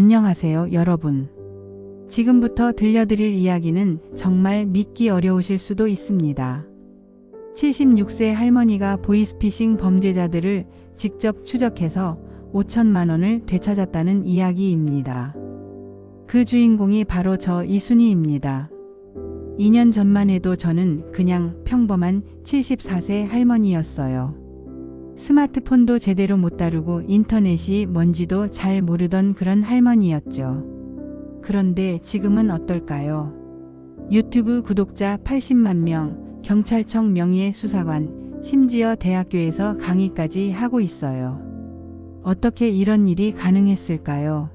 안녕하세요, 여러분. 지금부터 들려드릴 이야기는 정말 믿기 어려우실 수도 있습니다. 76세 할머니가 보이스피싱 범죄자들을 직접 추적해서 5천만 원을 되찾았다는 이야기입니다. 그 주인공이 바로 저 이순희입니다. 2년 전만 해도 저는 그냥 평범한 74세 할머니였어요. 스마트폰도 제대로 못 다루고 인터넷이 뭔지도 잘 모르던 그런 할머니였죠. 그런데 지금은 어떨까요? 유튜브 구독자 80만 명, 경찰청 명예수사관, 심지어 대학교에서 강의까지 하고 있어요. 어떻게 이런 일이 가능했을까요?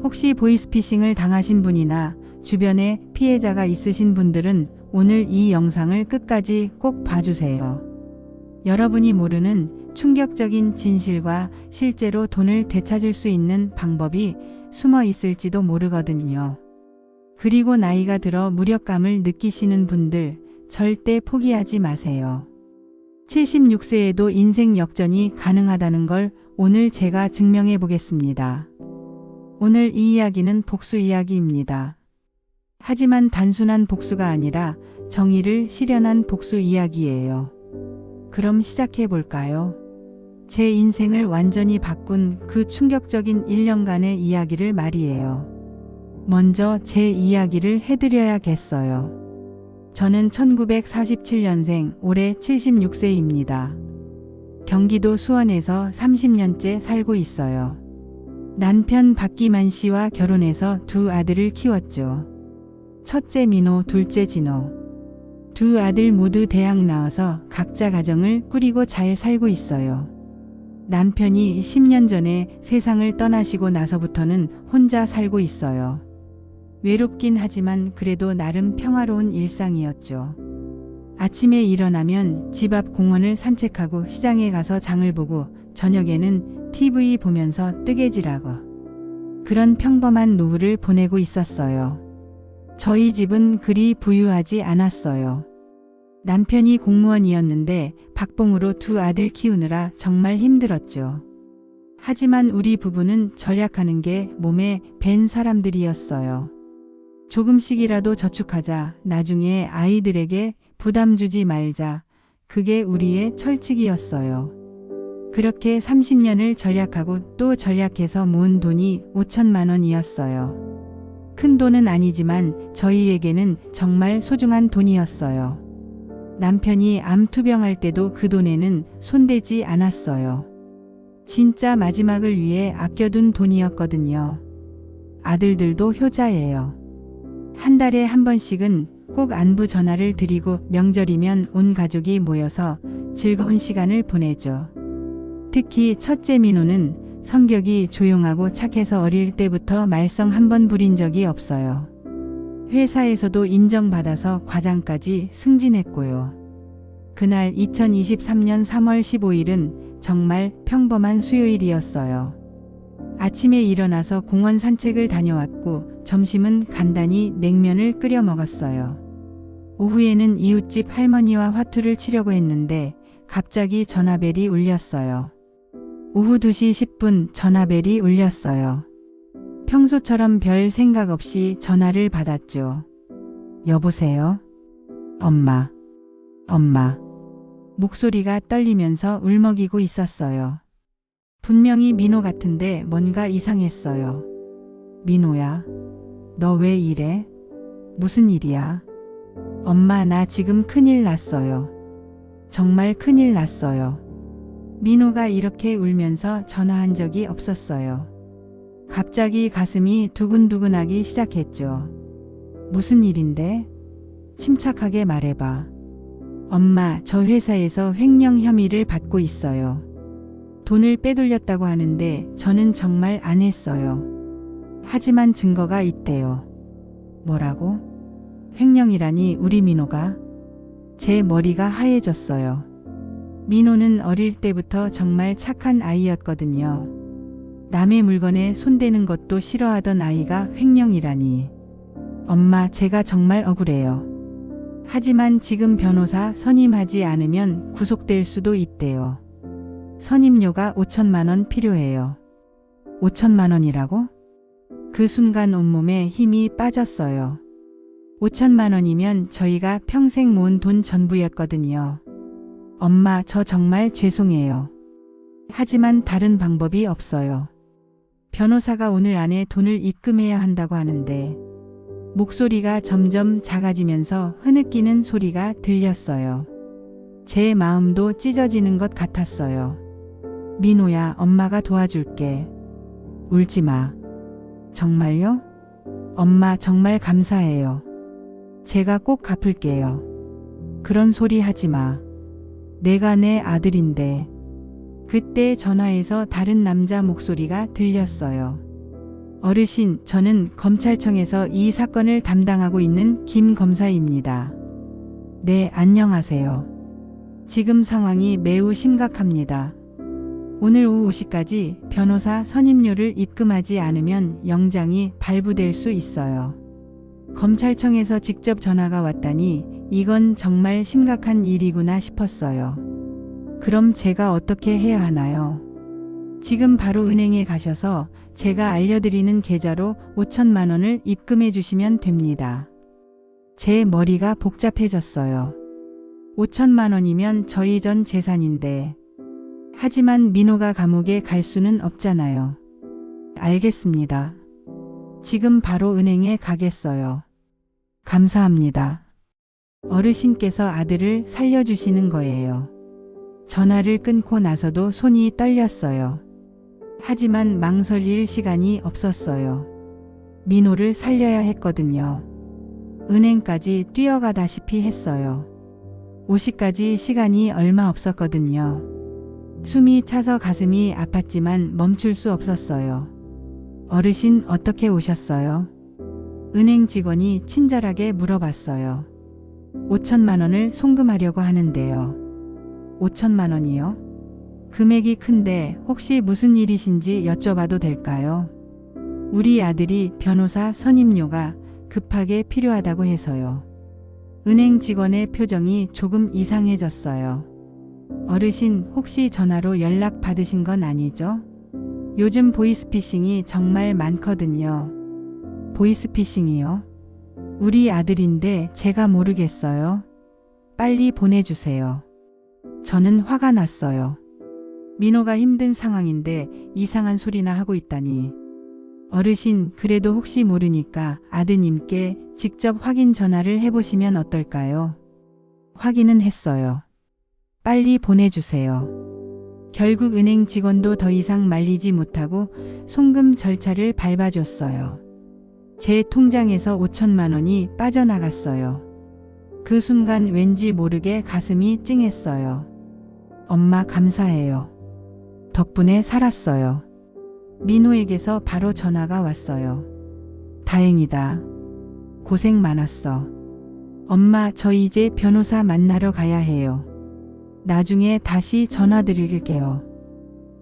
혹시 보이스피싱을 당하신 분이나 주변에 피해자가 있으신 분들은 오늘 이 영상을 끝까지 꼭 봐주세요. 여러분이 모르는 충격적인 진실과 실제로 돈을 되찾을 수 있는 방법이 숨어 있을지도 모르거든요. 그리고 나이가 들어 무력감을 느끼시는 분들 절대 포기하지 마세요. 76세에도 인생 역전이 가능하다는 걸 오늘 제가 증명해 보겠습니다. 오늘 이 이야기는 복수 이야기입니다. 하지만 단순한 복수가 아니라 정의를 실현한 복수 이야기예요. 그럼 시작해 볼까요? 제 인생을 완전히 바꾼 그 충격적인 1년간의 이야기를 말이에요. 먼저 제 이야기를 해드려야겠어요. 저는 1947년생, 올해 76세입니다. 경기도 수원에서 30년째 살고 있어요. 남편 박기만 씨와 결혼해서 두 아들을 키웠죠. 첫째 민호, 둘째 진호. 두 아들 모두 대학 나와서 각자 가정을 꾸리고 잘 살고 있어요. 남편이 10년 전에 세상을 떠나시고 나서부터는 혼자 살고 있어요. 외롭긴 하지만 그래도 나름 평화로운 일상이었죠. 아침에 일어나면 집 앞 공원을 산책하고 시장에 가서 장을 보고 저녁에는 TV 보면서 뜨개질하고 그런 평범한 노후를 보내고 있었어요. 저희 집은 그리 부유하지 않았어요. 남편이 공무원이었는데 박봉으로 두 아들 키우느라 정말 힘들었죠. 하지만 우리 부부는 절약하는 게 몸에 밴 사람들이었어요. 조금씩이라도 저축하자, 나중에 아이들에게 부담 주지 말자. 그게 우리의 철칙이었어요. 그렇게 30년을 절약하고 또 절약해서 모은 돈이 5천만 원이었어요. 큰 돈은 아니지만 저희에게는 정말 소중한 돈이었어요. 남편이 암투병할 때도 그 돈에는 손대지 않았어요. 진짜 마지막을 위해 아껴둔 돈이었거든요. 아들들도 효자예요. 한 달에 한 번씩은 꼭 안부 전화를 드리고 명절이면 온 가족이 모여서 즐거운 시간을 보내죠. 특히 첫째 민호는 성격이 조용하고 착해서 어릴 때부터 말썽 한 번 부린 적이 없어요. 회사에서도 인정받아서 과장까지 승진했고요. 그날 2023년 3월 15일은 정말 평범한 수요일이었어요. 아침에 일어나서 공원 산책을 다녀왔고 점심은 간단히 냉면을 끓여 먹었어요. 오후에는 이웃집 할머니와 화투를 치려고 했는데 갑자기 전화벨이 울렸어요. 오후 2시 10분 전화벨이 울렸어요. 평소처럼 별 생각 없이 전화를 받았죠. 여보세요? 엄마. 목소리가 떨리면서 울먹이고 있었어요. 분명히 민호 같은데 뭔가 이상했어요. 민호야, 너 왜 이래? 무슨 일이야? 엄마, 나 지금 큰일 났어요. 정말 큰일 났어요. 민호가 이렇게 울면서 전화한 적이 없었어요. 갑자기 가슴이 두근두근하기 시작했죠. 무슨 일인데? 침착하게 말해봐. 엄마, 저 회사에서 횡령 혐의를 받고 있어요. 돈을 빼돌렸다고 하는데 저는 정말 안 했어요. 하지만 증거가 있대요. 뭐라고? 횡령이라니. 우리 민호가? 제 머리가 하얘졌어요. 민호는 어릴 때부터 정말 착한 아이였거든요. 남의 물건에 손대는 것도 싫어하던 아이가 횡령이라니. 엄마, 제가 정말 억울해요. 하지만 지금 변호사 선임하지 않으면 구속될 수도 있대요. 선임료가 5천만 원 필요해요. 5천만 원이라고? 그 순간 온몸에 힘이 빠졌어요. 5천만 원이면 저희가 평생 모은 돈 전부였거든요. 엄마, 저 정말 죄송해요. 하지만 다른 방법이 없어요. 변호사가 오늘 안에 돈을 입금해야 한다고 하는데. 목소리가 점점 작아지면서 흐느끼는 소리가 들렸어요. 제 마음도 찢어지는 것 같았어요. 민호야, 엄마가 도와줄게. 울지 마. 정말요? 엄마, 정말 감사해요. 제가 꼭 갚을게요. 그런 소리 하지 마. 내가 내 아들인데. 그때 전화에서 다른 남자 목소리가 들렸어요. 어르신, 저는 검찰청에서 이 사건을 담당하고 있는 김 검사입니다. 네, 안녕하세요. 지금 상황이 매우 심각합니다. 오늘 오후 5시까지 변호사 선임료를 입금하지 않으면 영장이 발부될 수 있어요. 검찰청에서 직접 전화가 왔다니 이건 정말 심각한 일이구나 싶었어요. 그럼 제가 어떻게 해야 하나요? 지금 바로 은행에 가셔서 제가 알려드리는 계좌로 5천만 원을 입금해 주시면 됩니다. 제 머리가 복잡해졌어요. 5천만 원이면 저희 전 재산인데. 하지만 민호가 감옥에 갈 수는 없잖아요. 알겠습니다. 지금 바로 은행에 가겠어요. 감사합니다. 어르신께서 아들을 살려주시는 거예요. 전화를 끊고 나서도 손이 떨렸어요. 하지만 망설일 시간이 없었어요. 민호를 살려야 했거든요. 은행까지 뛰어가다시피 했어요. 5시까지 시간이 얼마 없었거든요. 숨이 차서 가슴이 아팠지만 멈출 수 없었어요. 어르신, 어떻게 오셨어요? 은행 직원이 친절하게 물어봤어요. 5천만 원을 송금하려고 하는데요. 5천만 원이요? 금액이 큰데 혹시 무슨 일이신지 여쭤봐도 될까요? 우리 아들이 변호사 선임료가 급하게 필요하다고 해서요. 은행 직원의 표정이 조금 이상해졌어요. 어르신, 혹시 전화로 연락 받으신 건 아니죠? 요즘 보이스피싱이 정말 많거든요. 보이스피싱이요? 우리 아들인데 제가 모르겠어요. 빨리 보내주세요. 저는 화가 났어요. 민호가 힘든 상황인데 이상한 소리나 하고 있다니. 어르신, 그래도 혹시 모르니까 아드님께 직접 확인 전화를 해보시면 어떨까요? 확인은 했어요. 빨리 보내주세요. 결국 은행 직원도 더 이상 말리지 못하고 송금 절차를 밟아줬어요. 제 통장에서 5천만 원이 빠져나갔어요. 그 순간 왠지 모르게 가슴이 찡했어요. 엄마, 감사해요. 덕분에 살았어요. 민호에게서 바로 전화가 왔어요. 다행이다. 고생 많았어. 엄마, 저 이제 변호사 만나러 가야 해요. 나중에 다시 전화드릴게요.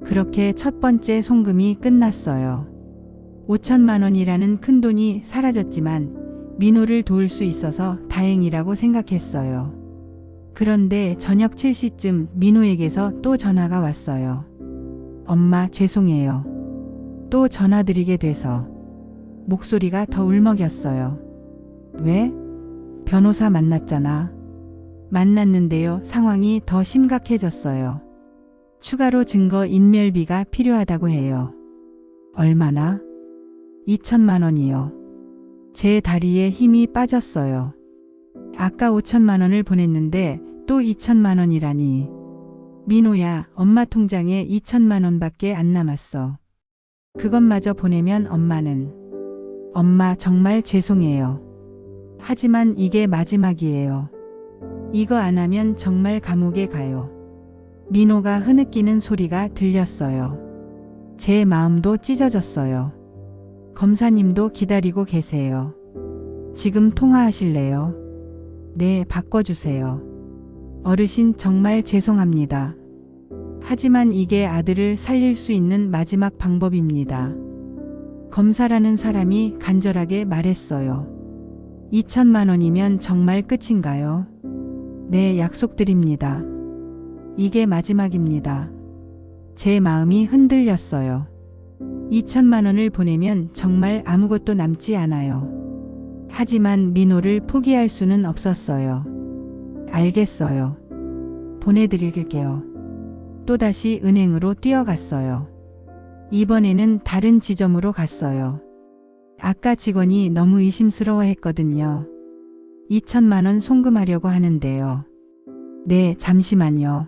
그렇게 첫 번째 송금이 끝났어요. 5천만 원이라는 큰 돈이 사라졌지만 민호를 도울 수 있어서 다행이라고 생각했어요. 그런데 저녁 7시쯤 민호에게서 또 전화가 왔어요. 엄마, 죄송해요. 또 전화드리게 돼서. 목소리가 더 울먹였어요. 왜? 변호사 만났잖아. 만났는데요. 상황이 더 심각해졌어요. 추가로 증거 인멸비가 필요하다고 해요. 얼마나? 2천만 원이요. 제 다리에 힘이 빠졌어요. 아까 5천만 원을 보냈는데 또 2천만 원이라니. 민호야, 엄마 통장에 2천만 원밖에 안 남았어. 그것마저 보내면 엄마는. 엄마, 정말 죄송해요. 하지만 이게 마지막이에요. 이거 안 하면 정말 감옥에 가요. 민호가 흐느끼는 소리가 들렸어요. 제 마음도 찢어졌어요. 검사님도 기다리고 계세요. 지금 통화하실래요? 네, 바꿔주세요. 어르신, 정말 죄송합니다. 하지만 이게 아들을 살릴 수 있는 마지막 방법입니다. 검사라는 사람이 간절하게 말했어요. 2천만 원이면 정말 끝인가요? 네, 약속드립니다. 이게 마지막입니다. 제 마음이 흔들렸어요. 2천만 원을 보내면 정말 아무것도 남지 않아요. 하지만 민호를 포기할 수는 없었어요. 알겠어요. 보내드릴게요. 또다시 은행으로 뛰어갔어요. 이번에는 다른 지점으로 갔어요. 아까 직원이 너무 의심스러워 했거든요. 2천만 원 송금하려고 하는데요. 네, 잠시만요.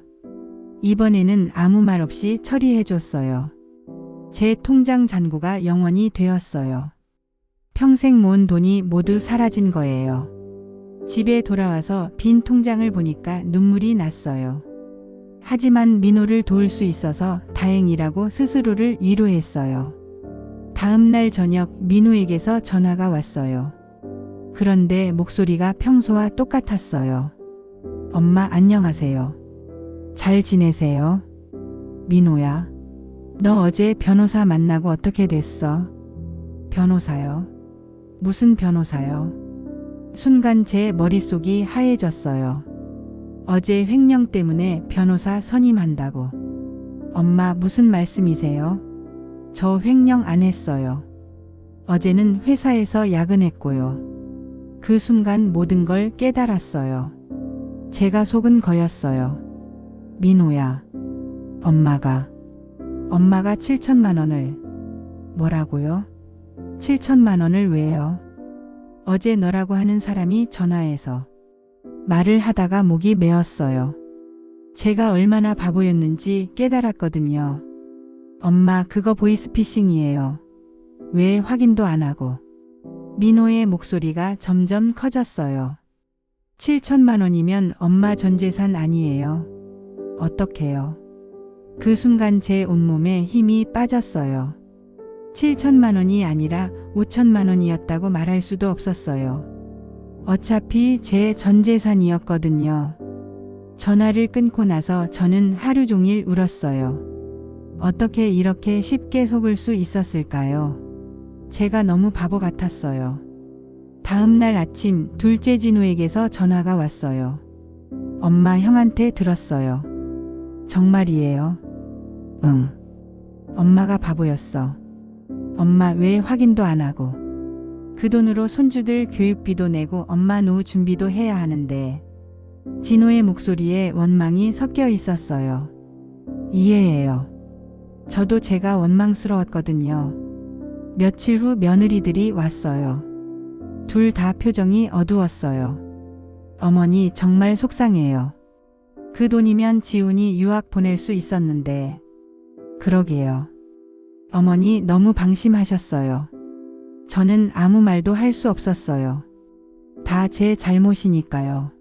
이번에는 아무 말 없이 처리해줬어요. 제 통장 잔고가 0원이 되었어요. 평생 모은 돈이 모두 사라진 거예요. 집에 돌아와서 빈 통장을 보니까 눈물이 났어요. 하지만 민호를 도울 수 있어서 다행이라고 스스로를 위로했어요. 다음 날 저녁 민호에게서 전화가 왔어요. 그런데 목소리가 평소와 똑같았어요. 엄마 안녕하세요. 잘 지내세요? 민호야, 너 어제 변호사 만나고 어떻게 됐어? 변호사요? 무슨 변호사요? 순간 제 머릿속이 하얘졌어요. 어제 횡령 때문에 변호사 선임한다고. 엄마 무슨 말씀이세요? 저 횡령 안 했어요. 어제는 회사에서 야근했고요. 그 순간 모든 걸 깨달았어요. 제가 속은 거였어요. 민호야, 엄마가 7천만 원을. 뭐라고요? 7천만 원을 왜요? 어제 너라고 하는 사람이 전화해서. 말을 하다가 목이 메었어요. 제가 얼마나 바보였는지 깨달았거든요. 엄마, 그거 보이스피싱이에요. 왜 확인도 안 하고. 민호의 목소리가 점점 커졌어요. 7천만 원이면 엄마 전 재산 아니에요. 어떡해요? 그 순간 제 온몸에 힘이 빠졌어요. 7천만 원이 아니라 5천만 원이었다고 말할 수도 없었어요. 어차피 제 전 재산이었거든요. 전화를 끊고 나서 저는 하루 종일 울었어요. 어떻게 이렇게 쉽게 속을 수 있었을까요? 제가 너무 바보 같았어요. 다음 날 아침 둘째 진우에게서 전화가 왔어요. 엄마, 형한테 들었어요. 정말이에요? 응. 엄마가 바보였어. 엄마 왜 확인도 안 하고. 그 돈으로 손주들 교육비도 내고 엄마 노후 준비도 해야 하는데. 진호의 목소리에 원망이 섞여 있었어요. 이해해요. 저도 제가 원망스러웠거든요. 며칠 후 며느리들이 왔어요. 둘 다 표정이 어두웠어요. 어머니 정말 속상해요. 그 돈이면 지훈이 유학 보낼 수 있었는데. 그러게요. 어머니 너무 방심하셨어요. 저는 아무 말도 할 수 없었어요. 다 제 잘못이니까요.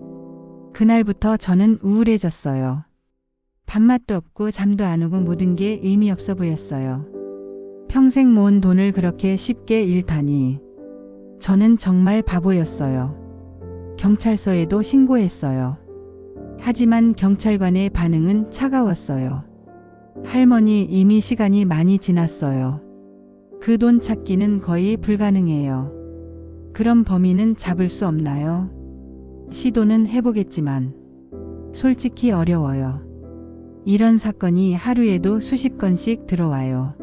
그날부터 저는 우울해졌어요. 밥맛도 없고 잠도 안 오고 모든 게 의미 없어 보였어요. 평생 모은 돈을 그렇게 쉽게 잃다니. 저는 정말 바보였어요. 경찰서에도 신고했어요. 하지만 경찰관의 반응은 차가웠어요. 할머니, 이미 시간이 많이 지났어요. 그 돈 찾기는 거의 불가능해요. 그럼 범인은 잡을 수 없나요? 시도는 해보겠지만 솔직히 어려워요. 이런 사건이 하루에도 수십 건씩 들어와요.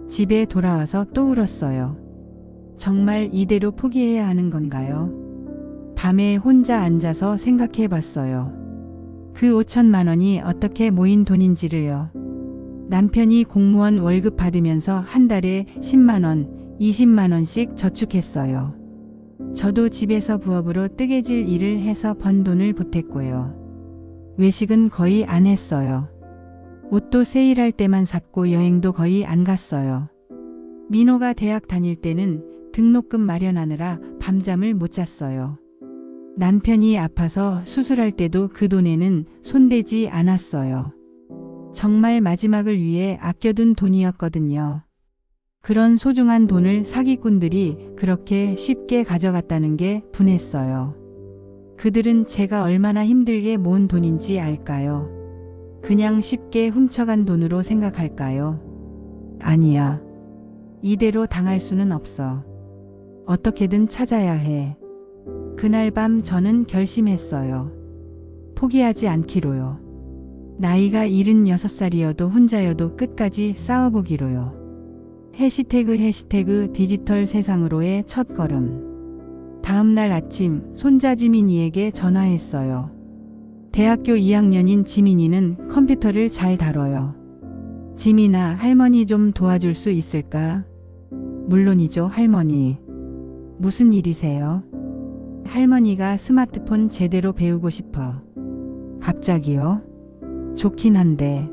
집에 돌아와서 또 울었어요. 정말 이대로 포기해야 하는 건가요? 밤에 혼자 앉아서 생각해 봤어요. 그 5천만 원이 어떻게 모인 돈인지를요. 남편이 공무원 월급 받으면서 한 달에 10만 원, 20만 원씩 저축했어요. 저도 집에서 부업으로 뜨개질 일을 해서 번 돈을 보탰고요. 외식은 거의 안 했어요. 옷도 세일할 때만 샀고 여행도 거의 안 갔어요. 민호가 대학 다닐 때는 등록금 마련하느라 밤잠을 못 잤어요. 남편이 아파서 수술할 때도 그 돈에는 손대지 않았어요. 정말 마지막을 위해 아껴둔 돈이었거든요. 그런 소중한 돈을 사기꾼들이 그렇게 쉽게 가져갔다는 게 분했어요. 그들은 제가 얼마나 힘들게 모은 돈인지 알까요? 그냥 쉽게 훔쳐간 돈으로 생각할까요? 아니야. 이대로 당할 수는 없어. 어떻게든 찾아야 해. 그날 밤 저는 결심했어요. 포기하지 않기로요. 나이가 76살이어도 혼자여도 끝까지 싸워보기로요. 해시태그 디지털 세상으로의 첫걸음. 다음날 아침 손자 지민이에게 전화했어요. 대학교 2학년인 지민이는 컴퓨터를 잘 다뤄요. 지민아, 할머니 좀 도와줄 수 있을까? 물론이죠, 할머니. 무슨 일이세요? 할머니가 스마트폰 제대로 배우고 싶어. 갑자기요? 좋긴 한데.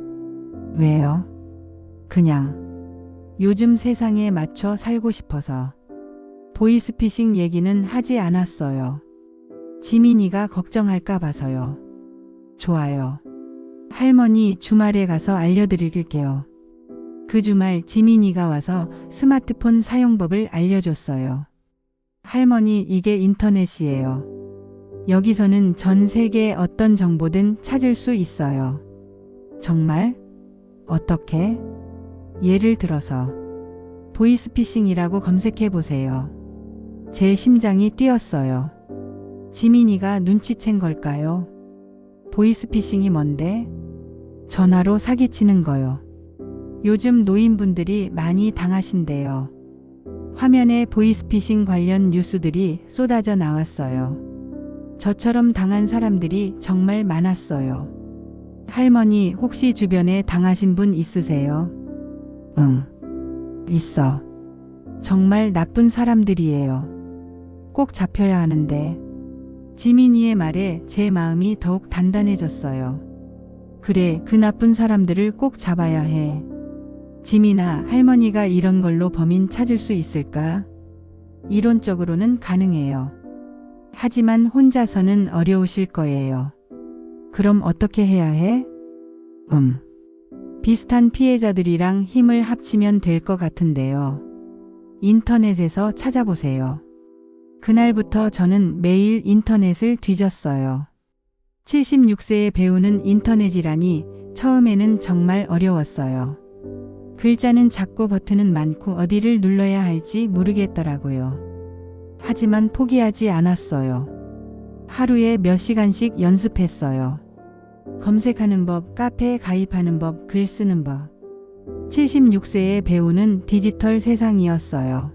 왜요? 그냥. 요즘 세상에 맞춰 살고 싶어서. 보이스피싱 얘기는 하지 않았어요. 지민이가 걱정할까 봐서요. 좋아요. 할머니 주말에 가서 알려드릴게요. 그 주말 지민이가 와서 스마트폰 사용법을 알려줬어요. 할머니, 이게 인터넷이에요. 여기서는 전 세계의 어떤 정보든 찾을 수 있어요. 정말? 어떻게? 예를 들어서 보이스피싱이라고 검색해 보세요. 제 심장이 뛰었어요. 지민이가 눈치챈 걸까요? 보이스피싱이 뭔데? 전화로 사기치는 거요. 요즘 노인분들이 많이 당하신대요. 화면에 보이스피싱 관련 뉴스들이 쏟아져 나왔어요. 저처럼 당한 사람들이 정말 많았어요. 할머니, 혹시 주변에 당하신 분 있으세요? 응. 있어. 정말 나쁜 사람들이에요. 꼭 잡혀야 하는데. 지민이의 말에 제 마음이 더욱 단단해졌어요. 그래, 그 나쁜 사람들을 꼭 잡아야 해. 지민아, 할머니가 이런 걸로 범인 찾을 수 있을까? 이론적으로는 가능해요. 하지만 혼자서는 어려우실 거예요. 그럼 어떻게 해야 해? 비슷한 피해자들이랑 힘을 합치면 될 것 같은데요. 인터넷에서 찾아보세요. 그날부터 저는 매일 인터넷을 뒤졌어요. 76세의 배우는 인터넷이라니 처음에는 정말 어려웠어요. 글자는 작고 버튼은 많고 어디를 눌러야 할지 모르겠더라고요. 하지만 포기하지 않았어요. 하루에 몇 시간씩 연습했어요. 검색하는 법, 카페에 가입하는 법, 글 쓰는 법. 76세의 배우는 디지털 세상이었어요.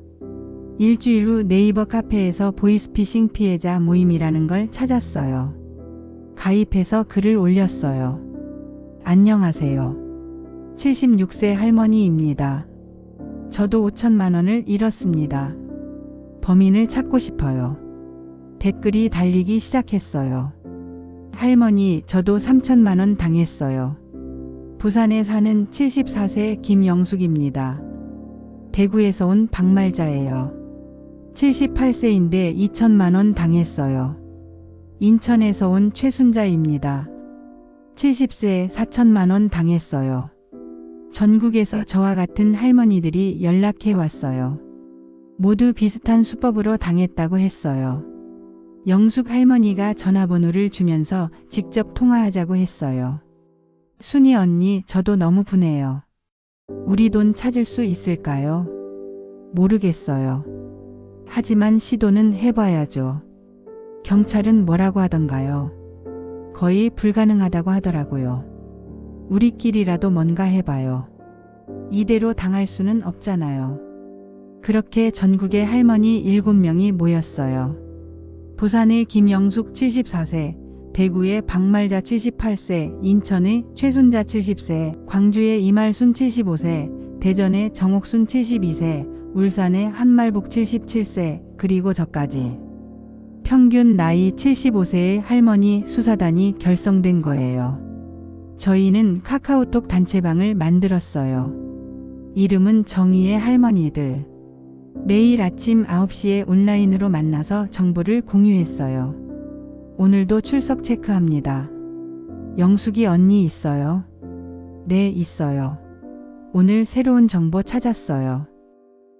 일주일 후 네이버 카페에서 보이스피싱 피해자 모임이라는 걸 찾았어요. 가입해서 글을 올렸어요. 안녕하세요. 76세 할머니입니다. 저도 5천만 원을 잃었습니다. 범인을 찾고 싶어요. 댓글이 달리기 시작했어요. 할머니, 저도 3천만 원 당했어요. 부산에 사는 74세 김영숙입니다. 대구에서 온 박말자예요. 78세인데 2천만 원 당했어요. 인천에서 온 최순자입니다. 70세 4천만 원 당했어요. 전국에서 저와 같은 할머니들이 연락해 왔어요. 모두 비슷한 수법으로 당했다고 했어요. 영숙 할머니가 전화번호를 주면서 직접 통화하자고 했어요. 순이 언니, 저도 너무 분해요. 우리 돈 찾을 수 있을까요? 모르겠어요. 하지만 시도는 해봐야죠. 경찰은 뭐라고 하던가요? 거의 불가능하다고 하더라고요. 우리끼리라도 뭔가 해봐요. 이대로 당할 수는 없잖아요. 그렇게 전국의 할머니 7명이 모였어요. 부산의 김영숙 74세, 대구의 박말자 78세, 인천의 최순자 70세, 광주의 이말순 75세, 대전의 정옥순 72세, 울산의 한말복 77세, 그리고 저까지. 평균 나이 75세의 할머니 수사단이 결성된 거예요. 저희는 카카오톡 단체방을 만들었어요. 이름은 정의의 할머니들. 매일 아침 9시에 온라인으로 만나서 정보를 공유했어요. 오늘도 출석 체크합니다. 영숙이 언니 있어요? 네, 있어요. 오늘 새로운 정보 찾았어요.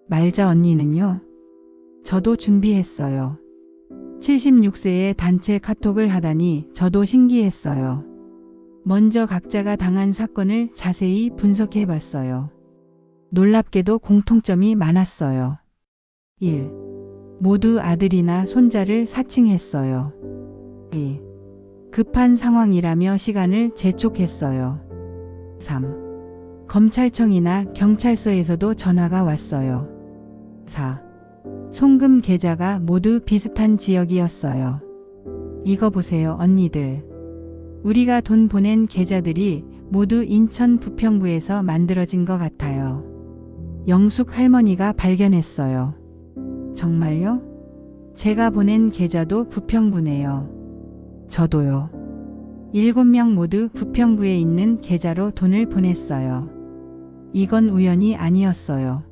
말자 언니는요? 저도 준비했어요. 76세의 단체 카톡을 하다니 저도 신기했어요. 먼저 각자가 당한 사건을 자세히 분석해 봤어요. 놀랍게도 공통점이 많았어요. 1. 모두 아들이나 손자를 사칭했어요. 2. 급한 상황이라며 시간을 재촉했어요. 3. 검찰청이나 경찰서에서도 전화가 왔어요. 4. 송금 계좌가 모두 비슷한 지역이었어요. 이거 보세요, 언니들. 우리가 돈 보낸 계좌들이 모두 인천 부평구에서 만들어진 것 같아요. 영숙 할머니가 발견했어요. 정말요? 제가 보낸 계좌도 부평구네요. 저도요. 7명 모두 부평구에 있는 계좌로 돈을 보냈어요. 이건 우연이 아니었어요.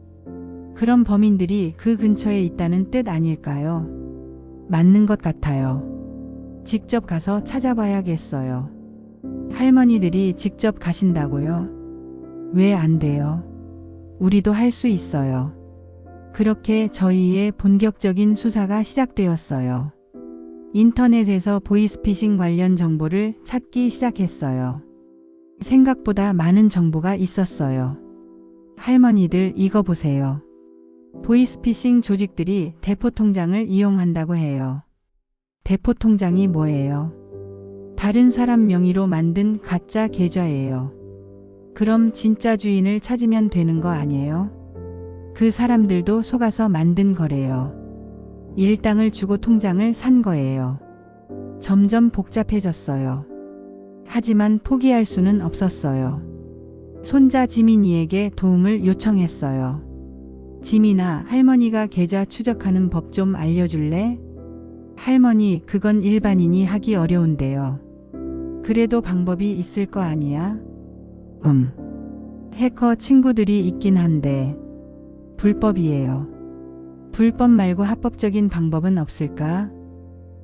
그럼 범인들이 그 근처에 있다는 뜻 아닐까요? 맞는 것 같아요. 직접 가서 찾아봐야겠어요. 할머니들이 직접 가신다고요? 왜 안 돼요? 우리도 할 수 있어요. 그렇게 저희의 본격적인 수사가 시작되었어요. 인터넷에서 보이스피싱 관련 정보를 찾기 시작했어요. 생각보다 많은 정보가 있었어요. 할머니들 이거 보세요. 보이스피싱 조직들이 대포통장을 이용한다고 해요. 대포통장이 뭐예요? 다른 사람 명의로 만든 가짜 계좌예요. 그럼 진짜 주인을 찾으면 되는 거 아니에요? 그 사람들도 속아서 만든 거래요. 일당을 주고 통장을 산 거예요. 점점 복잡해졌어요. 하지만 포기할 수는 없었어요. 손자 지민이에게 도움을 요청했어요. 지민아, 할머니가 계좌 추적하는 법 좀 알려줄래? 할머니, 그건 일반인이 하기 어려운데요. 그래도 방법이 있을 거 아니야? 해커 친구들이 있긴 한데 불법이에요. 불법 말고 합법적인 방법은 없을까?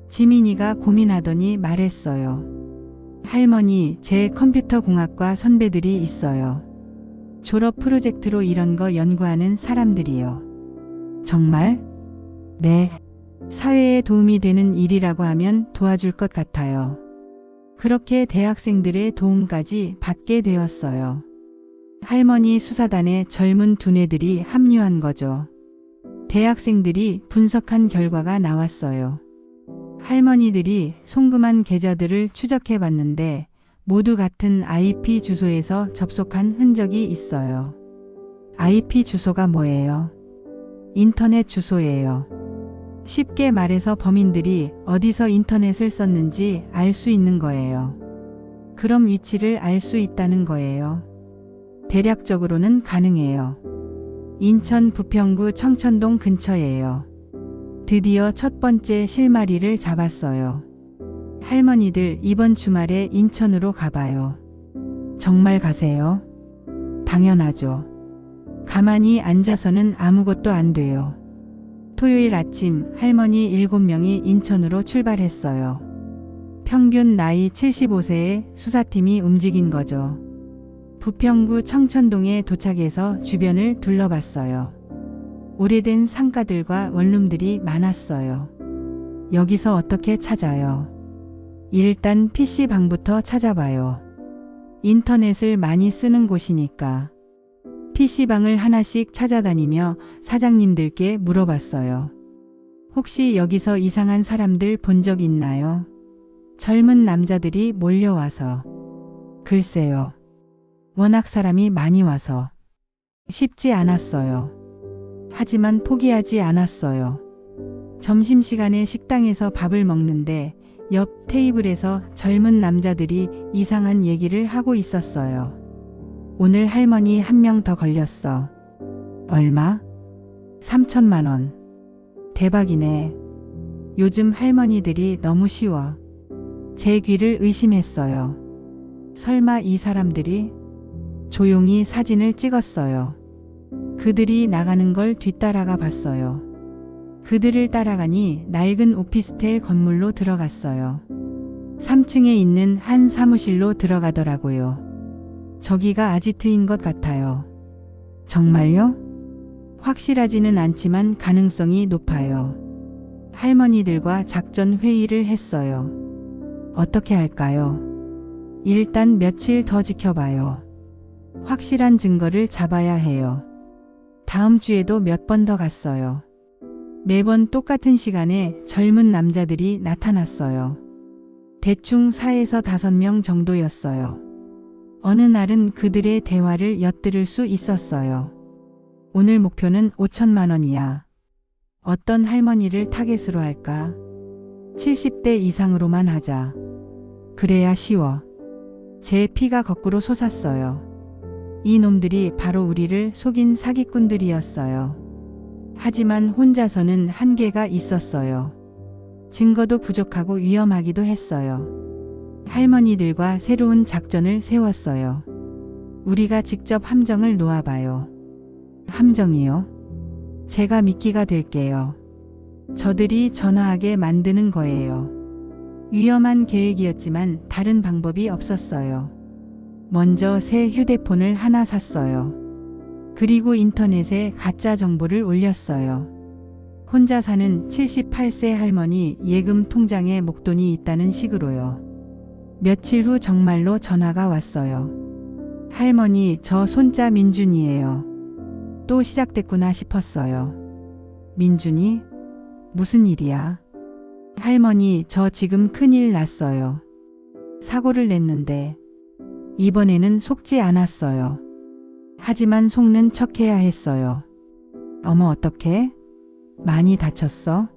지민이가 고민하더니 말했어요. 할머니, 제 컴퓨터공학과 선배들이 있어요. 졸업 프로젝트로 이런 거 연구하는 사람들이요. 정말? 네. 사회에 도움이 되는 일이라고 하면 도와줄 것 같아요. 그렇게 대학생들의 도움까지 받게 되었어요. 할머니 수사단에 젊은 두뇌들이 합류한 거죠. 대학생들이 분석한 결과가 나왔어요. 할머니들이 송금한 계좌들을 추적해 봤는데 모두 같은 IP 주소에서 접속한 흔적이 있어요. IP 주소가 뭐예요? 인터넷 주소예요. 쉽게 말해서 범인들이 어디서 인터넷을 썼는지 알 수 있는 거예요. 그럼 위치를 알 수 있다는 거예요. 대략적으로는 가능해요. 인천 부평구 청천동 근처예요. 드디어 첫 번째 실마리를 잡았어요. 할머니들 이번 주말에 인천으로 가봐요. 정말 가세요? 당연하죠. 가만히 앉아서는 아무것도 안 돼요. 토요일 아침 할머니 7명이 인천으로 출발했어요. 평균 나이 75세의 수사팀이 움직인 거죠. 부평구 청천동에 도착해서 주변을 둘러봤어요. 오래된 상가들과 원룸들이 많았어요. 여기서 어떻게 찾아요? 일단 PC방부터 찾아봐요. 인터넷을 많이 쓰는 곳이니까. PC방을 하나씩 찾아다니며 사장님들께 물어봤어요. 혹시 여기서 이상한 사람들 본 적 있나요? 젊은 남자들이 몰려와서. 글쎄요. 워낙 사람이 많이 와서. 쉽지 않았어요. 하지만 포기하지 않았어요. 점심시간에 식당에서 밥을 먹는데 옆 테이블에서 젊은 남자들이 이상한 얘기를 하고 있었어요. 오늘 할머니 한 명 더 걸렸어. 얼마? 3천만 원. 대박이네. 요즘 할머니들이 너무 쉬워. 제 귀를 의심했어요. 설마 이 사람들이? 조용히 사진을 찍었어요. 그들이 나가는 걸 뒤따라가 봤어요. 그들을 따라가니 낡은 오피스텔 건물로 들어갔어요. 3층에 있는 한 사무실로 들어가더라고요. 저기가 아지트인 것 같아요. 정말요? 확실하지는 않지만 가능성이 높아요. 할머니들과 작전 회의를 했어요. 어떻게 할까요? 일단 며칠 더 지켜봐요. 확실한 증거를 잡아야 해요. 다음 주에도 몇 번 더 갔어요. 매번 똑같은 시간에 젊은 남자들이 나타났어요. 대충 4에서 5명 정도였어요. 어느 날은 그들의 대화를 엿들을 수 있었어요. 오늘 목표는 5천만 원이야. 어떤 할머니를 타겟으로 할까? 70대 이상으로만 하자. 그래야 쉬워. 제 피가 거꾸로 솟았어요. 이 놈들이 바로 우리를 속인 사기꾼들이었어요. 하지만 혼자서는 한계가 있었어요. 증거도 부족하고 위험하기도 했어요. 할머니들과 새로운 작전을 세웠어요. 우리가 직접 함정을 놓아봐요. 함정이요? 제가 미끼가 될게요. 저들이 전화하게 만드는 거예요. 위험한 계획이었지만 다른 방법이 없었어요. 먼저 새 휴대폰을 하나 샀어요. 그리고 인터넷에 가짜 정보를 올렸어요. 혼자 사는 78세 할머니 예금 통장에 목돈이 있다는 식으로요. 며칠 후 정말로 전화가 왔어요. 할머니, 저 손자 민준이에요. 또 시작됐구나 싶었어요. 민준이? 무슨 일이야? 할머니, 저 지금 큰일 났어요. 사고를 냈는데 이번에는 속지 않았어요. 하지만 속는 척해야 했어요. 어머, 어떡해? 많이 다쳤어?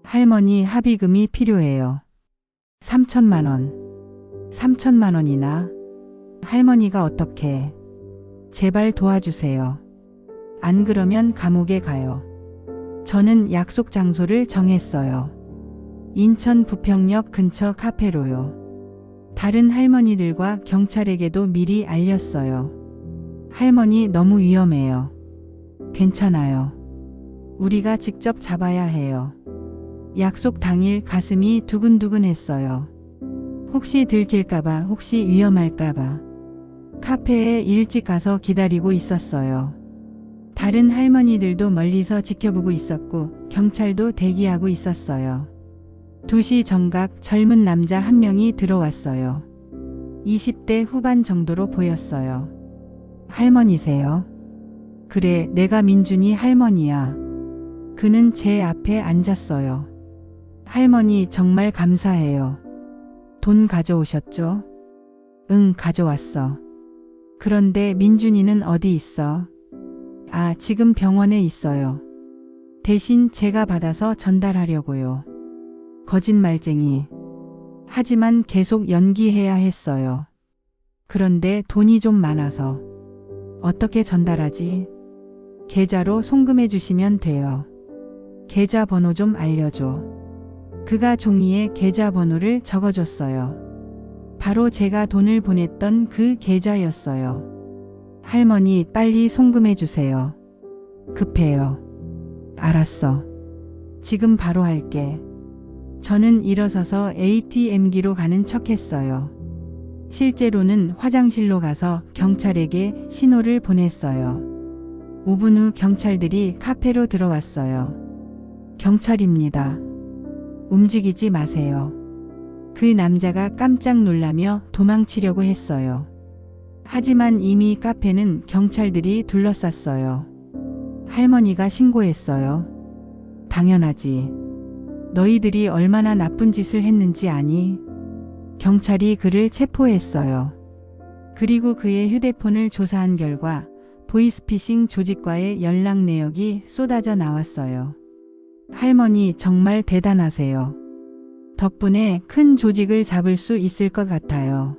할머니, 합의금이 필요해요. 3천만 원. 3천만 원이나? 할머니가 어떡해? 제발 도와주세요. 안 그러면 감옥에 가요. 저는 약속 장소를 정했어요. 인천 부평역 근처 카페로요. 다른 할머니들과 경찰에게도 미리 알렸어요. 할머니, 너무 위험해요. 괜찮아요. 우리가 직접 잡아야 해요. 약속 당일 가슴이 두근두근했어요. 혹시 들킬까봐, 혹시 위험할까봐. 카페에 일찍 가서 기다리고 있었어요. 다른 할머니들도 멀리서 지켜보고 있었고 경찰도 대기하고 있었어요. 2시 정각 젊은 남자 한 명이 들어왔어요. 20대 후반 정도로 보였어요. 할머니세요? 그래, 내가 민준이 할머니야. 그는 제 앞에 앉았어요. 할머니, 정말 감사해요. 돈 가져오셨죠? 응, 가져왔어. 그런데 민준이는 어디 있어? 아, 지금 병원에 있어요. 대신 제가 받아서 전달하려고요. 거짓말쟁이. 하지만 계속 연기해야 했어요. 그런데 돈이 좀 많아서. 어떻게 전달하지? 계좌로 송금해 주시면 돼요. 계좌 번호 좀 알려줘. 그가 종이에 계좌 번호를 적어줬어요. 바로 제가 돈을 보냈던 그 계좌였어요. 할머니, 빨리 송금해 주세요. 급해요. 알았어. 지금 바로 할게. 저는 일어서서 ATM기로 가는 척했어요. 실제로는 화장실로 가서 경찰에게 신호를 보냈어요. 5분 후 경찰들이 카페로 들어왔어요. 경찰입니다. 움직이지 마세요. 그 남자가 깜짝 놀라며 도망치려고 했어요. 하지만 이미 카페는 경찰들이 둘러쌌어요. 할머니가 신고했어요. 당연하지. 너희들이 얼마나 나쁜 짓을 했는지 아니? 경찰이 그를 체포했어요. 그리고 그의 휴대폰을 조사한 결과 보이스피싱 조직과의 연락 내역이 쏟아져 나왔어요. 할머니, 정말 대단하세요. 덕분에 큰 조직을 잡을 수 있을 것 같아요.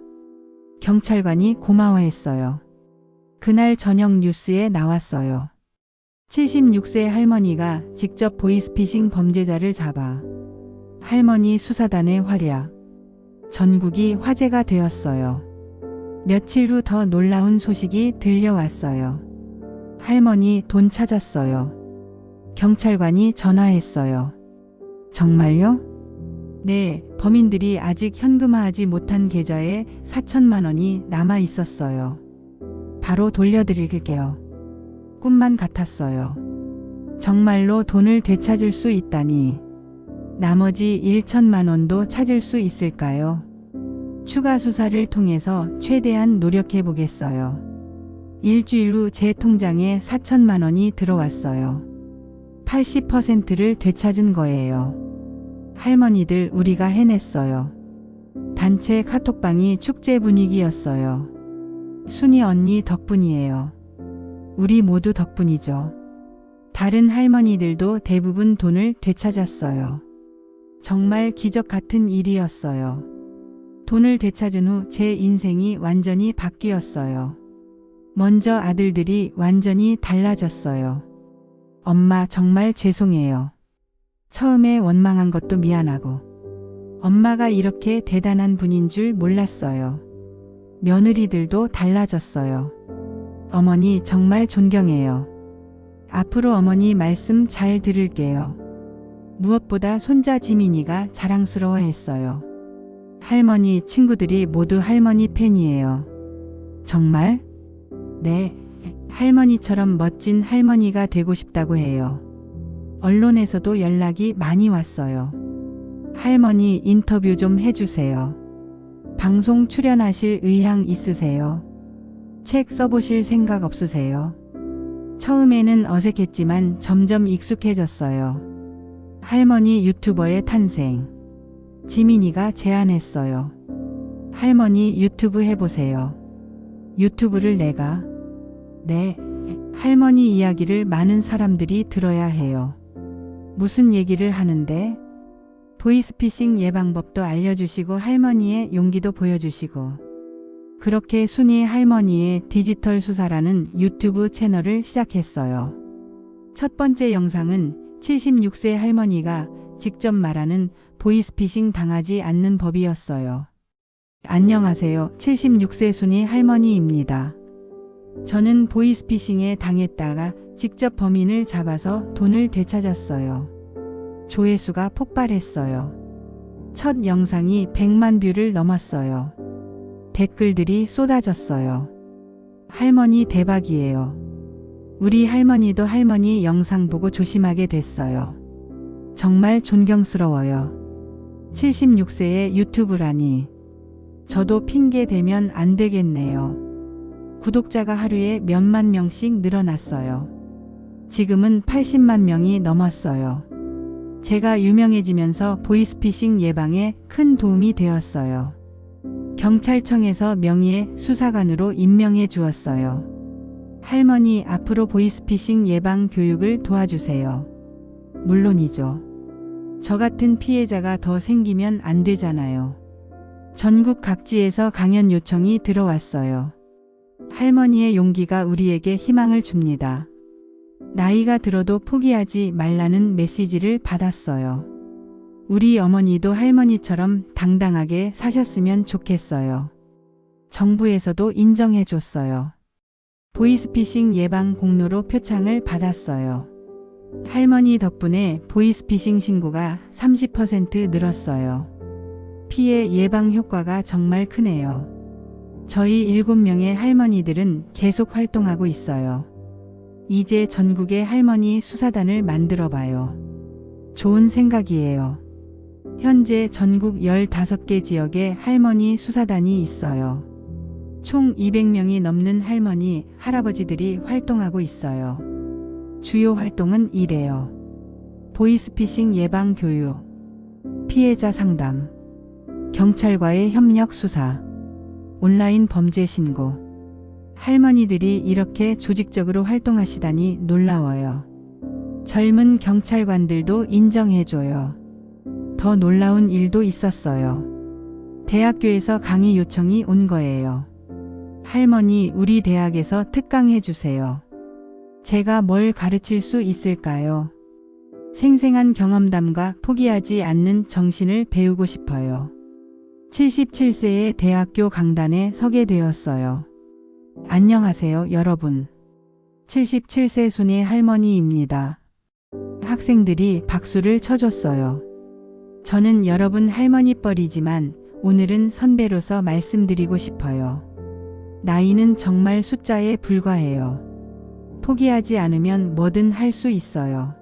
경찰관이 고마워했어요. 그날 저녁 뉴스에 나왔어요. 76세 할머니가 직접 보이스피싱 범죄자를 잡아. 할머니 수사단의 활약. 전국이 화제가 되었어요. 며칠 후 더 놀라운 소식이 들려왔어요. 할머니 돈 찾았어요. 경찰관이 전화했어요. 정말요? 네, 범인들이 아직 현금화하지 못한 계좌에 4천만 원이 남아 있었어요. 바로 돌려드릴게요. 꿈만 같았어요. 정말로 돈을 되찾을 수 있다니. 나머지 1천만 원도 찾을 수 있을까요? 추가 수사를 통해서 최대한 노력해 보겠어요. 일주일 후 제 통장에 4천만 원이 들어왔어요. 80%를 되찾은 거예요. 할머니들, 우리가 해냈어요. 단체 카톡방이 축제 분위기였어요. 순이 언니 덕분이에요. 우리 모두 덕분이죠. 다른 할머니들도 대부분 돈을 되찾았어요. 정말 기적 같은 일이었어요. 돈을 되찾은 후 제 인생이 완전히 바뀌었어요. 먼저 아들들이 완전히 달라졌어요. 엄마 정말 죄송해요. 처음에 원망한 것도 미안하고 엄마가 이렇게 대단한 분인 줄 몰랐어요. 며느리들도 달라졌어요. 어머니 정말 존경해요. 앞으로 어머니 말씀 잘 들을게요. 무엇보다 손자 지민이가 자랑스러워했어요. 할머니 친구들이 모두 할머니 팬이에요. 정말? 네, 할머니처럼 멋진 할머니가 되고 싶다고 해요. 언론에서도 연락이 많이 왔어요. 할머니 인터뷰 좀 해주세요. 방송 출연하실 의향 있으세요? 책 써보실 생각 없으세요? 처음에는 어색했지만 점점 익숙해졌어요. 할머니 유튜버의 탄생. 지민이가 제안했어요. 할머니 유튜브 해보세요. 유튜브를 내가? 네, 할머니 이야기를 많은 사람들이 들어야 해요. 무슨 얘기를 하는데? 보이스피싱 예방법도 알려주시고 할머니의 용기도 보여주시고 그렇게 순이 할머니의 디지털 수사라는 유튜브 채널을 시작했어요. 첫 번째 영상은 76세 할머니가 직접 말하는 보이스피싱 당하지 않는 법이었어요. 안녕하세요. 76세 순이 할머니입니다. 저는 보이스피싱에 당했다가 직접 범인을 잡아서 돈을 되찾았어요. 조회수가 폭발했어요. 첫 영상이 100만 뷰를 넘었어요. 댓글들이 쏟아졌어요. 할머니 대박이에요. 우리 할머니도 할머니 영상 보고 조심하게 됐어요. 정말 존경스러워요. 76세의 유튜브라니. 저도 핑계 대면 안 되겠네요. 구독자가 하루에 몇만 명씩 늘어났어요. 지금은 80만 명이 넘었어요. 제가 유명해지면서 보이스피싱 예방에 큰 도움이 되었어요. 경찰청에서 명의의 수사관으로 임명해 주었어요. 할머니 앞으로 보이스피싱 예방 교육을 도와주세요. 물론이죠. 저 같은 피해자가 더 생기면 안 되잖아요. 전국 각지에서 강연 요청이 들어왔어요. 할머니의 용기가 우리에게 희망을 줍니다. 나이가 들어도 포기하지 말라는 메시지를 받았어요. 우리 어머니도 할머니처럼 당당하게 사셨으면 좋겠어요. 정부에서도 인정해줬어요. 보이스피싱 예방 공로로 표창을 받았어요. 할머니 덕분에 보이스피싱 신고가 30% 늘었어요. 피해 예방 효과가 정말 크네요. 저희 7명의 할머니들은 계속 활동하고 있어요. 이제 전국에 할머니 수사단을 만들어봐요. 좋은 생각이에요. 현재 전국 15개 지역에 할머니 수사단이 있어요. 총 200명이 넘는 할머니, 할아버지들이 활동하고 있어요. 주요 활동은 이래요. 보이스피싱 예방 교육, 피해자 상담, 경찰과의 협력 수사, 온라인 범죄 신고. 할머니들이 이렇게 조직적으로 활동하시다니 놀라워요. 젊은 경찰관들도 인정해줘요. 더 놀라운 일도 있었어요. 대학교에서 강의 요청이 온 거예요. 할머니, 우리 대학에서 특강해주세요. 제가 뭘 가르칠 수 있을까요? 생생한 경험담과 포기하지 않는 정신을 배우고 싶어요. 77세의 대학교 강단에 서게 되었어요. 안녕하세요, 여러분. 77세 순이 할머니입니다. 학생들이 박수를 쳐줬어요. 저는 여러분 할머니뻘이지만 오늘은 선배로서 말씀드리고 싶어요. 나이는 정말 숫자에 불과해요. 포기하지 않으면 뭐든 할 수 있어요.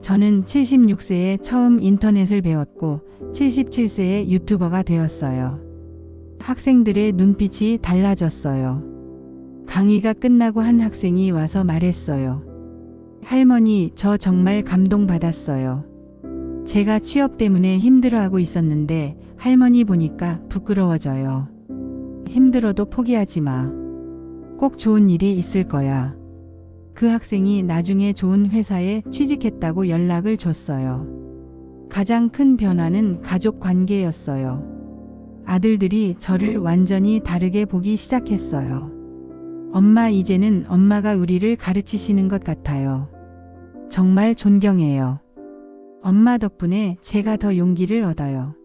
저는 76세에 처음 인터넷을 배웠고 77세에 유튜버가 되었어요. 학생들의 눈빛이 달라졌어요. 강의가 끝나고 한 학생이 와서 말했어요. 할머니, 저 정말 감동받았어요. 제가 취업 때문에 힘들어하고 있었는데 할머니 보니까 부끄러워져요. 힘들어도 포기하지 마. 꼭 좋은 일이 있을 거야. 그 학생이 나중에 좋은 회사에 취직했다고 연락을 줬어요. 가장 큰 변화는 가족 관계였어요. 아들들이 저를 완전히 다르게 보기 시작했어요. 엄마, 이제는 엄마가 우리를 가르치시는 것 같아요. 정말 존경해요. 엄마 덕분에 제가 더 용기를 얻어요.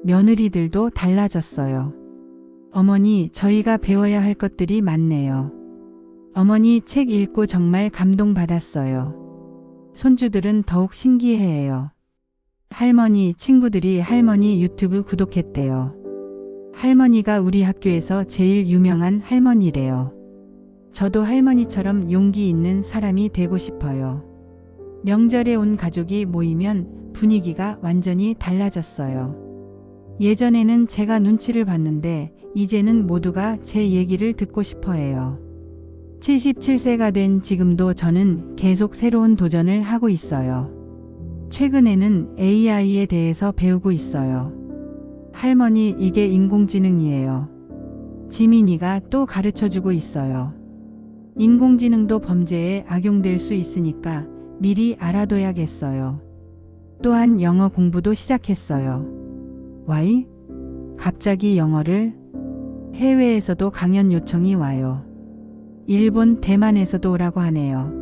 며느리들도 달라졌어요. 어머니, 저희가 배워야 할 것들이 많네요. 어머니 책 읽고 정말 감동받았어요. 손주들은 더욱 신기해해요. 할머니, 친구들이 할머니 유튜브 구독했대요. 할머니가 우리 학교에서 제일 유명한 할머니래요. 저도 할머니처럼 용기 있는 사람이 되고 싶어요. 명절에 온 가족이 모이면 분위기가 완전히 달라졌어요. 예전에는 제가 눈치를 봤는데 이제는 모두가 제 얘기를 듣고 싶어 해요. 77세가 된 지금도 저는 계속 새로운 도전을 하고 있어요. 최근에는 AI에 대해서 배우고 있어요. 할머니, 이게 인공지능이에요. 지민이가 또 가르쳐주고 있어요. 인공지능도 범죄에 악용될 수 있으니까 미리 알아둬야겠어요. 또한 영어 공부도 시작했어요. Why? 갑자기 영어를? 해외에서도 강연 요청이 와요. 일본, 대만에서도 오라고 하네요.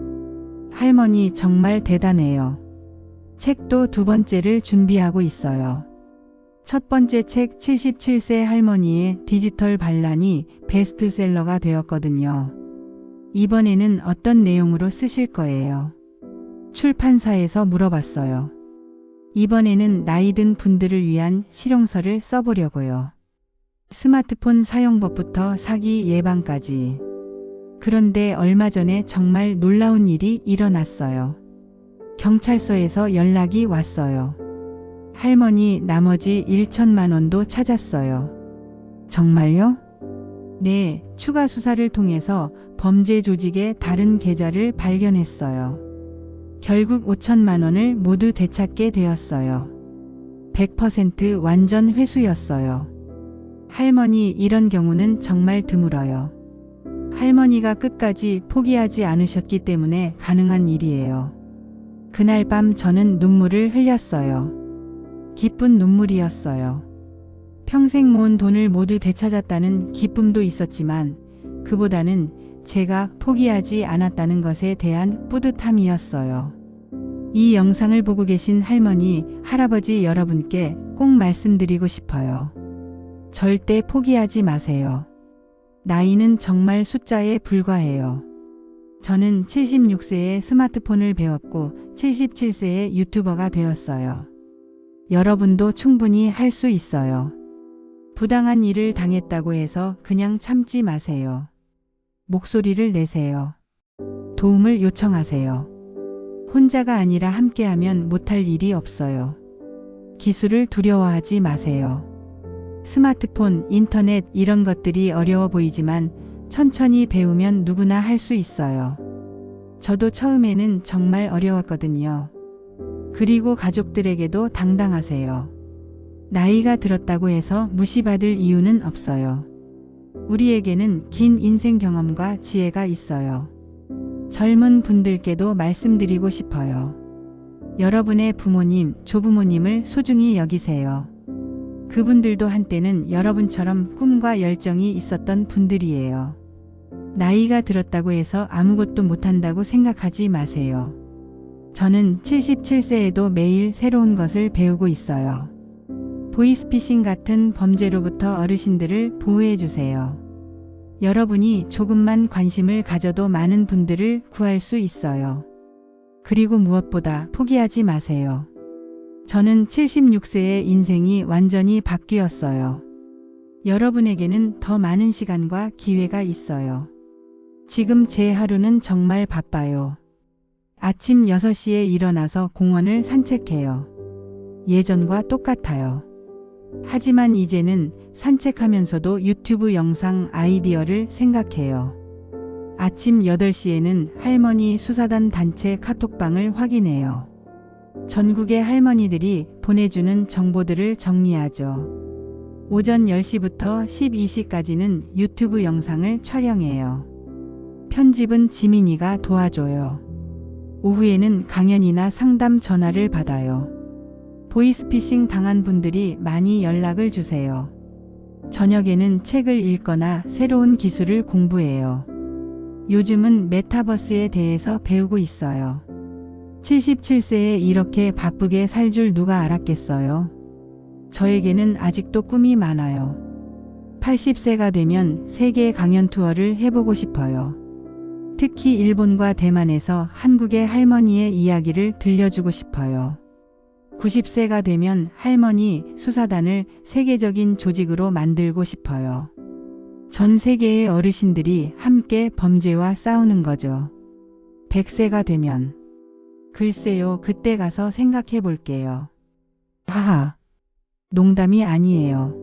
할머니 정말 대단해요. 책도 2번째를 준비하고 있어요. 첫 번째 책 77세 할머니의 디지털 반란이 베스트셀러가 되었거든요. 이번에는 어떤 내용으로 쓰실 거예요? 출판사에서 물어봤어요. 이번에는 나이 든 분들을 위한 실용서를 써보려고요. 스마트폰 사용법부터 사기 예방까지. 그런데 얼마 전에 정말 놀라운 일이 일어났어요. 경찰서에서 연락이 왔어요. 할머니, 나머지 1천만 원도 찾았어요. 정말요? 네, 추가 수사를 통해서 범죄 조직의 다른 계좌를 발견했어요. 결국 5천만 원을 모두 되찾게 되었어요. 100% 완전 회수였어요. 할머니, 이런 경우는 정말 드물어요. 할머니가 끝까지 포기하지 않으셨기 때문에 가능한 일이에요. 그날 밤 저는 눈물을 흘렸어요. 기쁜 눈물이었어요. 평생 모은 돈을 모두 되찾았다는 기쁨도 있었지만 그보다는 제가 포기하지 않았다는 것에 대한 뿌듯함이었어요. 이 영상을 보고 계신 할머니, 할아버지 여러분께 꼭 말씀드리고 싶어요. 절대 포기하지 마세요. 나이는 정말 숫자에 불과해요. 저는 76세에 스마트폰을 배웠고 77세에 유튜버가 되었어요. 여러분도 충분히 할 수 있어요. 부당한 일을 당했다고 해서 그냥 참지 마세요. 목소리를 내세요. 도움을 요청하세요. 혼자가 아니라 함께하면 못할 일이 없어요. 기술을 두려워하지 마세요. 스마트폰, 인터넷 이런 것들이 어려워 보이지만 천천히 배우면 누구나 할 수 있어요. 저도 처음에는 정말 어려웠거든요. 그리고 가족들에게도 당당하세요. 나이가 들었다고 해서 무시받을 이유는 없어요. 우리에게는 긴 인생 경험과 지혜가 있어요. 젊은 분들께도 말씀드리고 싶어요. 여러분의 부모님, 조부모님을 소중히 여기세요. 그분들도 한때는 여러분처럼 꿈과 열정이 있었던 분들이에요. 나이가 들었다고 해서 아무것도 못한다고 생각하지 마세요. 저는 77세에도 매일 새로운 것을 배우고 있어요. 보이스피싱 같은 범죄로부터 어르신들을 보호해 주세요. 여러분이 조금만 관심을 가져도 많은 분들을 구할 수 있어요. 그리고 무엇보다 포기하지 마세요. 저는 76세의 인생이 완전히 바뀌었어요. 여러분에게는 더 많은 시간과 기회가 있어요. 지금 제 하루는 정말 바빠요. 아침 6시에 일어나서 공원을 산책해요. 예전과 똑같아요. 하지만 이제는 산책하면서도 유튜브 영상 아이디어를 생각해요. 아침 8시에는 할머니 수사단 단체 카톡방을 확인해요. 전국의 할머니들이 보내주는 정보들을 정리하죠. 오전 10시부터 12시까지는 유튜브 영상을 촬영해요. 편집은 지민이가 도와줘요. 오후에는 강연이나 상담 전화를 받아요. 보이스피싱 당한 분들이 많이 연락을 주세요. 저녁에는 책을 읽거나 새로운 기술을 공부해요. 요즘은 메타버스에 대해서 배우고 있어요. 77세에 이렇게 바쁘게 살 줄 누가 알았겠어요? 저에게는 아직도 꿈이 많아요. 80세가 되면 세계 강연 투어를 해보고 싶어요. 특히 일본과 대만에서 한국의 할머니의 이야기를 들려주고 싶어요. 90세가 되면 할머니 수사단을 세계적인 조직으로 만들고 싶어요. 전 세계의 어르신들이 함께 범죄와 싸우는 거죠. 100세가 되면 글쎄요, 그때 가서 생각해 볼게요. 하하. 농담이 아니에요.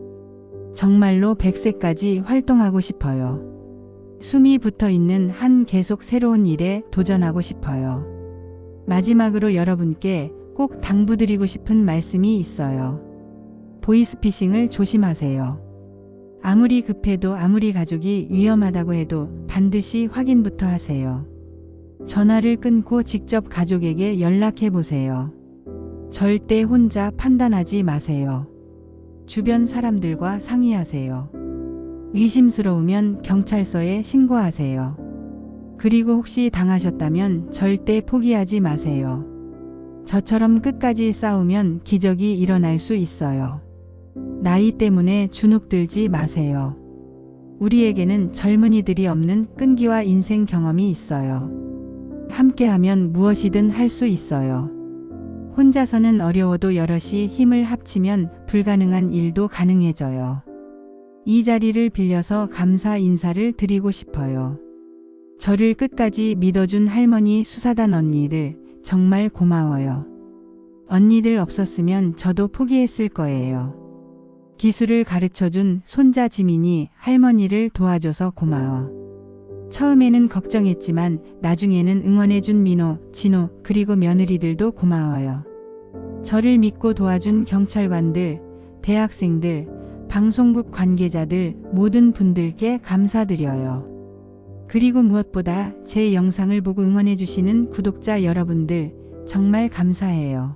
정말로 100세까지 활동하고 싶어요. 숨이 붙어 있는 한 계속 새로운 일에 도전하고 싶어요. 마지막으로 여러분께 꼭 당부드리고 싶은 말씀이 있어요. 보이스피싱을 조심하세요. 아무리 급해도 아무리 가족이 위험하다고 해도 반드시 확인부터 하세요. 전화를 끊고 직접 가족에게 연락해 보세요. 절대 혼자 판단하지 마세요. 주변 사람들과 상의하세요. 의심스러우면 경찰서에 신고하세요. 그리고 혹시 당하셨다면 절대 포기하지 마세요. 저처럼 끝까지 싸우면 기적이 일어날 수 있어요. 나이 때문에 주눅들지 마세요. 우리에게는 젊은이들이 없는 끈기와 인생 경험이 있어요. 함께하면 무엇이든 할 수 있어요. 혼자서는 어려워도 여럿이 힘을 합치면 불가능한 일도 가능해져요. 이 자리를 빌려서 감사 인사를 드리고 싶어요. 저를 끝까지 믿어준 할머니 수사단 언니들 정말 고마워요. 언니들 없었으면 저도 포기했을 거예요. 기술을 가르쳐준 손자 지민이 할머니를 도와줘서 고마워. 처음에는 걱정했지만 나중에는 응원해준 민호, 진호 그리고 며느리들도 고마워요. 저를 믿고 도와준 경찰관들, 대학생들, 방송국 관계자들 모든 분들께 감사드려요. 그리고 무엇보다 제 영상을 보고 응원해주시는 구독자 여러분들 정말 감사해요.